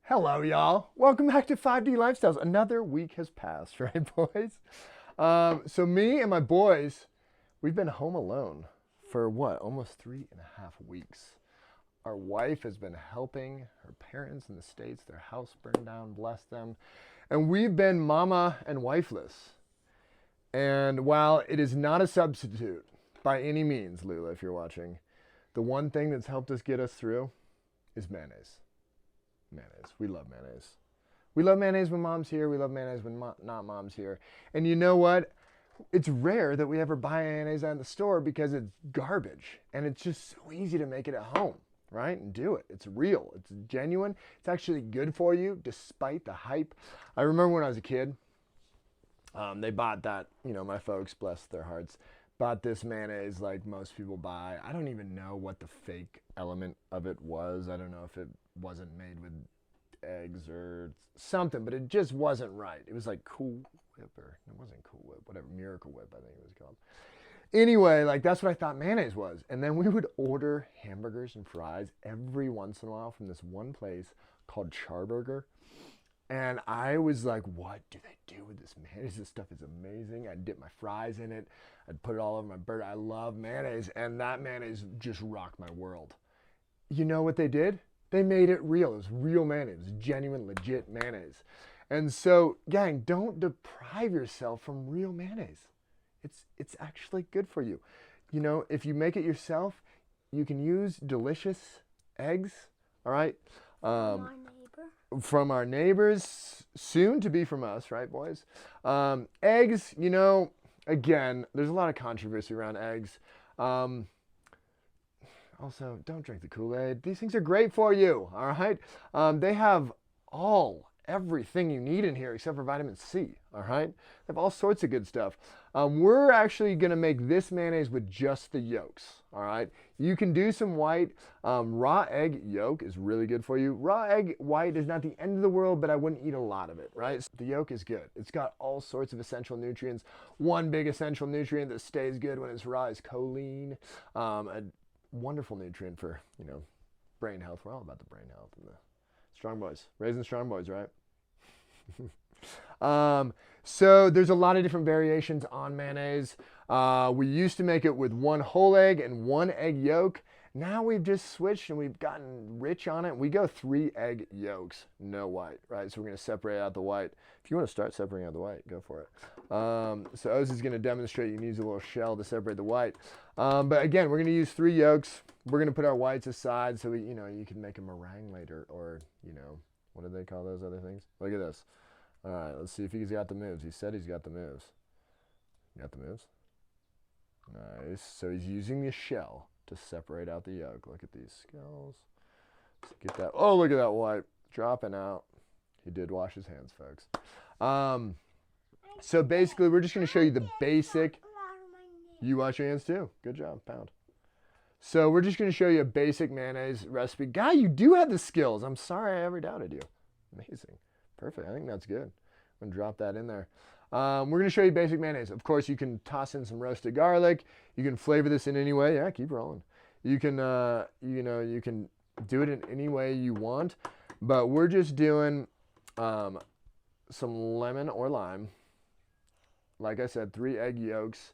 Hello, y'all. Welcome back to 5D Lifestyles. Another week has passed, right, boys? So me and my boys, we've been home alone for what? Almost 3.5 weeks. Our wife has been helping her parents in the States. Their house burned down, bless them. And we've been mama and wifeless. And while it is not a substitute by any means, Lula, if you're watching, the one thing that's helped us get us through is mayonnaise. Mayonnaise. We love mayonnaise. We love mayonnaise when mom's here. We love mayonnaise when not mom's here. And you know what? It's rare that we ever buy mayonnaise at the store because it's garbage. And it's just so easy to make it at home, right? And do it. It's real. It's genuine. It's actually good for you despite the hype. I remember when I was a kid, they bought that, my folks, bless their hearts, bought this mayonnaise like most people buy. I don't even know what the fake element of it was. I don't know if it wasn't made with eggs or something, but it just wasn't right. It was like Cool Whip, or it wasn't Cool Whip, whatever, Miracle Whip, I think it was called. Anyway, like that's what I thought mayonnaise was. And then we would order hamburgers and fries every once in a while from this one place called Charburger. And I was like, what do they do with this mayonnaise? This stuff is amazing. I'd dip my fries in it. I'd put it all over my burger. I love mayonnaise. And that mayonnaise just rocked my world. You know what they did? They made it real. It was real mayonnaise. It was genuine, legit mayonnaise. And so, gang, don't deprive yourself from real mayonnaise. It's actually good for you. If you make it yourself, you can use delicious eggs, all right? From our neighbors, soon to be from us, right, boys? Eggs, again, there's a lot of controversy around eggs. Also, don't drink the Kool-Aid. These things are great for you, all right? They have everything you need in here except for vitamin C, all right? They have all sorts of good stuff. We're actually going to make this mayonnaise with just the yolks, all right? You can do some white. Raw egg yolk is really good for you. Raw egg white is not the end of the world, but I wouldn't eat a lot of it, right? The yolk is good. It's got all sorts of essential nutrients. One big essential nutrient that stays good when it's raw is choline, a wonderful nutrient for, brain health. We're all about the brain health and the strong boys, raising strong boys, right? So there's a lot of different variations on mayonnaise. We used to make it with one whole egg and one egg yolk. Now we've just switched and we've gotten rich on it. We go 3 egg yolks, no white, right? So we're going to separate out the white. If you want to start separating out the white, go for it. So Oz is going to demonstrate you can use a little shell to separate the white. But again, we're going to use 3 yolks. We're going to put our whites aside so you can make a meringue later, or, what do they call those other things? Look at this. All right, let's see if he's got the moves. He said he's got the moves. You got the moves? Nice. So he's using the shell to separate out the yolk. Look at these scales. Let's get that. Oh, look at that white dropping out. He did wash his hands, folks. So basically, we're just going to show you the basic. You wash your hands too. Good job, Pound. So we're just going to show you a basic mayonnaise recipe. Guy, you do have the skills. I'm sorry I ever doubted you. Amazing. Perfect. I think that's good. I'm going to drop that in there. We're going to show you basic mayonnaise. Of course, you can toss in some roasted garlic. You can flavor this in any way. Yeah, keep rolling. You can, you can do it in any way you want. But we're just doing some lemon or lime. Like I said, 3 egg yolks.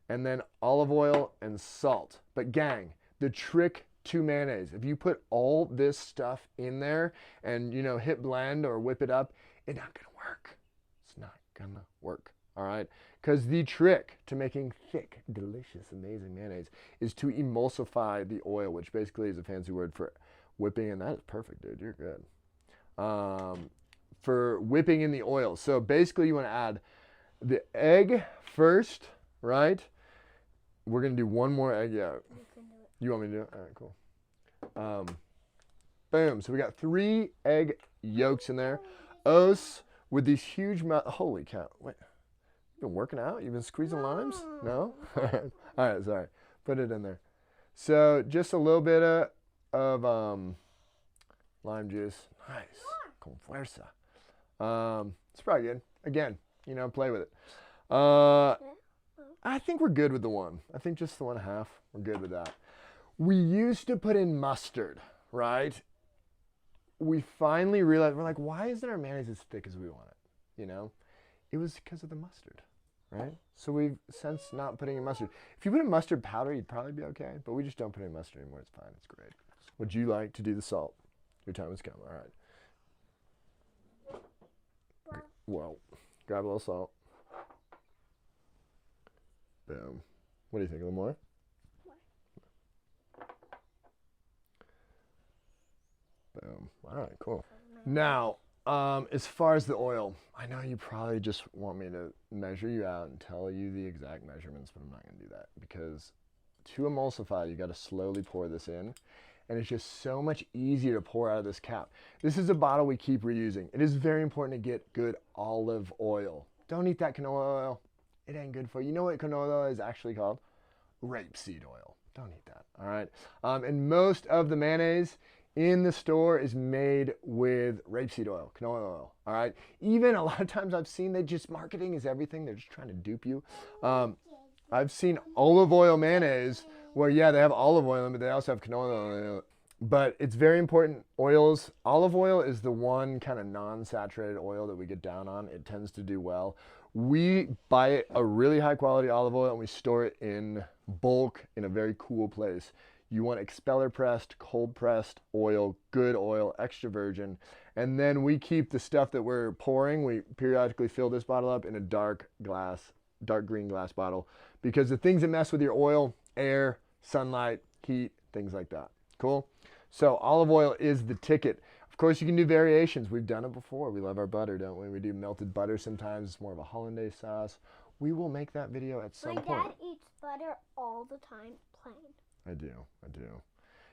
And then olive oil and salt. But gang, the trick to mayonnaise, if you put all this stuff in there and, hit blend or whip it up, it's not going to work. It's not going to work, all right? Because the trick to making thick, delicious, amazing mayonnaise is to emulsify the oil, which basically is a fancy word for whipping, and that is perfect, dude. You're good. For whipping in the oil. So basically you want to add the egg first, right? We're going to do one more egg yolk. You want me to do it? All right, cool. Boom. So we got 3 egg yolks in there. Os with these huge holy cow. Wait. You been working out? You've been squeezing limes? No? All right, sorry. Put it in there. So just a little bit of lime juice. Nice. Con fuerza. It's probably good. Again, play with it. I think we're good with the one. I think just the 1/2. We're good with that. We used to put in mustard, right? we finally realized, we're like, why isn't our mayonnaise as thick as we want it? You know, it was because of the mustard, right? So we've since not putting in mustard. If you put in mustard powder, you'd probably be okay, but we just don't put in mustard anymore. It's fine. It's great. Would you like to do the salt? Your time has come. All right. Well, grab a little salt. Boom. What do you think? A little more? Boom. All right, cool. Now, as far as the oil, I know you probably just want me to measure you out and tell you the exact measurements, but I'm not going to do that because to emulsify, you got to slowly pour this in, and it's just so much easier to pour out of this cap. This is a bottle we keep reusing. It is very important to get good olive oil. Don't eat that canola oil. It ain't good for you. You know what canola oil is actually called? Rapeseed oil. Don't eat that, all right? And most of the mayonnaise in the store is made with rapeseed oil, canola oil, all right? Even a lot of times I've seen they just, marketing is everything. They're just trying to dupe you. I've seen olive oil mayonnaise where, yeah, they have olive oil in it, but they also have canola oil. But it's very important. Oils, olive oil is the one kind of non-saturated oil that we get down on. It tends to do well. We buy a really high quality olive oil and we store it in bulk in a very cool place. You want expeller pressed, cold pressed oil, good oil, extra virgin. And then we keep the stuff that we're pouring, we periodically fill this bottle up in a dark green glass bottle, because the things that mess with your oil, air, sunlight, heat, things like that. Cool? So olive oil is the ticket. Of course, you can do variations. We've done it before. We love our butter, don't we? We do melted butter sometimes. It's more of a hollandaise sauce. We will make that video at some point. My dad eats butter all the time, plain. I do.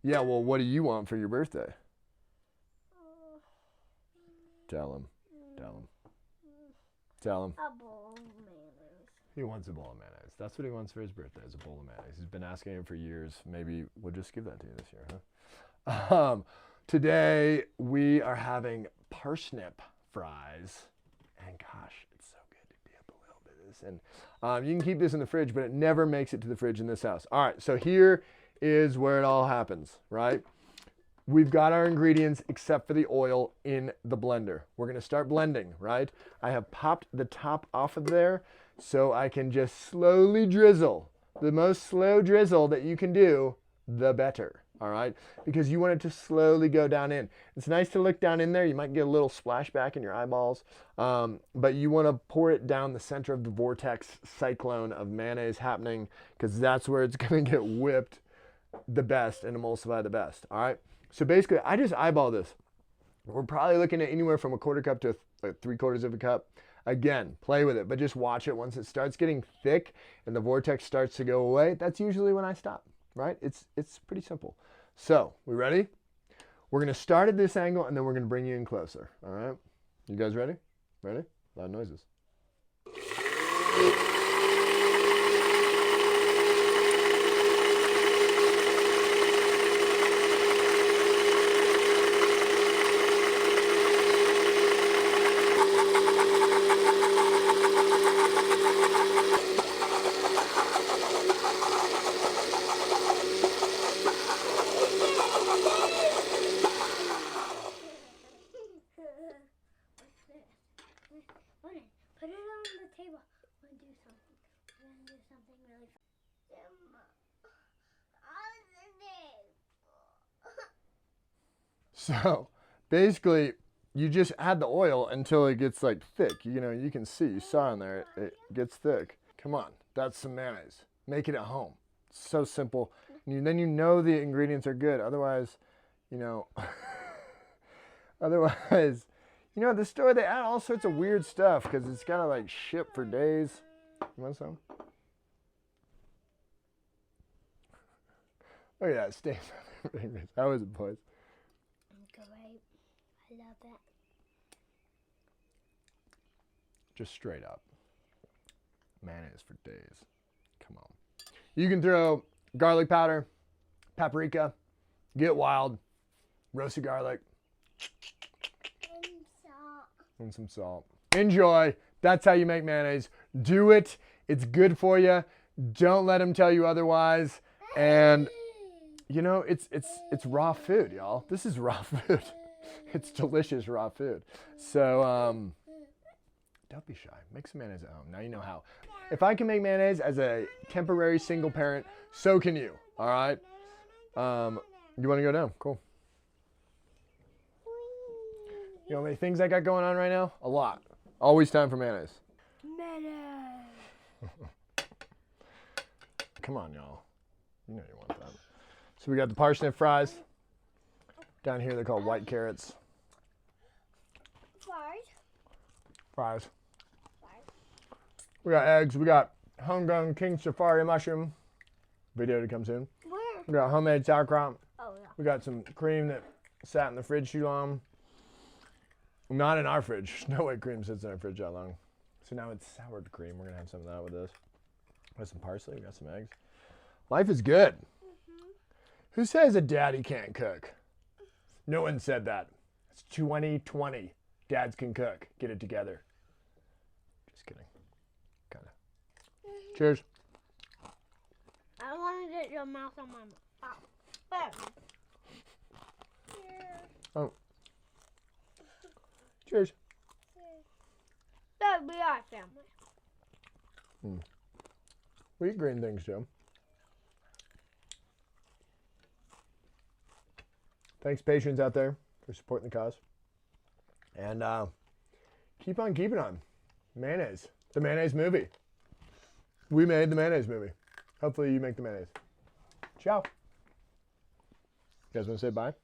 Yeah, well, what do you want for your birthday? Tell him. A bowl of mayonnaise. He wants a bowl of mayonnaise. That's what he wants for his birthday, is a bowl of mayonnaise. He's been asking him for years. Maybe we'll just give that to you this year, huh? Today, we are having parsnip fries. And gosh, it's so good to dip a little bit of this in. You can keep this in the fridge, but it never makes it to the fridge in this house. All right, so here is where it all happens, right? We've got our ingredients except for the oil in the blender. We're gonna start blending, right? I have popped the top off of there so I can just slowly drizzle. The most slow drizzle that you can do, the better, all right? Because you want it to slowly go down in. It's nice to look down in there. You might get a little splashback in your eyeballs, but you wanna pour it down the center of the vortex cyclone of mayonnaise happening, because that's where it's gonna get whipped the best and emulsify the best, all right? So basically, I just eyeball this. We're probably looking at anywhere from a quarter cup to 3/4 of a cup. Again, play with it, but just watch it. Once it starts getting thick and the vortex starts to go away, that's usually when I stop, right? It's pretty simple. So, we ready? We're gonna start at this angle and then we're gonna bring you in closer, all right? You guys ready? Ready? Loud noises. Put it on the table. We're gonna do something really fun. So basically, you just add the oil until it gets like thick. You know, you can see, you saw in there, it gets thick. Come on, that's some mayonnaise. Make it at home. It's so simple. Then you know the ingredients are good. Otherwise, you know, at the store they add all sorts of weird stuff because it's gotta like ship for days. You want some? Oh yeah, it stays on their fingers. How is it, boys? Great. I love it. Just straight up. Mayonnaise for days. Come on. You can throw garlic powder, paprika, get wild, roasted garlic, and some salt. Enjoy. That's how you make mayonnaise. Do it. It's good for you. Don't let them tell you otherwise. And you know, it's raw food, y'all. This is raw food. It's delicious raw food. So don't be shy. Make some mayonnaise at home. Now you know how. If I can make mayonnaise as a temporary single parent, so can you. All right? You want to go down? Cool. You know how many things I got going on right now? A lot. Always time for mayonnaise. Mayonnaise. Come on, y'all. You know you want that. So we got the parsnip fries. Down here they're called white carrots. Fries. We got eggs. We got Hong King Safari mushroom. Video to come soon. Where? We got homemade sauerkraut. Oh, yeah. We got some cream that sat in the fridge too long. Not in our fridge. No way cream sits in our fridge that long. So now it's soured cream. We're going to have some of that with this. We got some parsley. We got some eggs. Life is good. Who says a daddy can't cook? No one said that. It's 2020. Dads can cook. Get it together. Just kidding. Kind of. Cheers. I want to get your mouth on my mouth. Oh. Cheers. That would be our family. We eat green things, Joe. Thanks, patrons out there, for supporting the cause. And keep on keeping on. Mayonnaise. The mayonnaise movie. We made the mayonnaise movie. Hopefully you make the mayonnaise. Ciao. You guys want to say bye?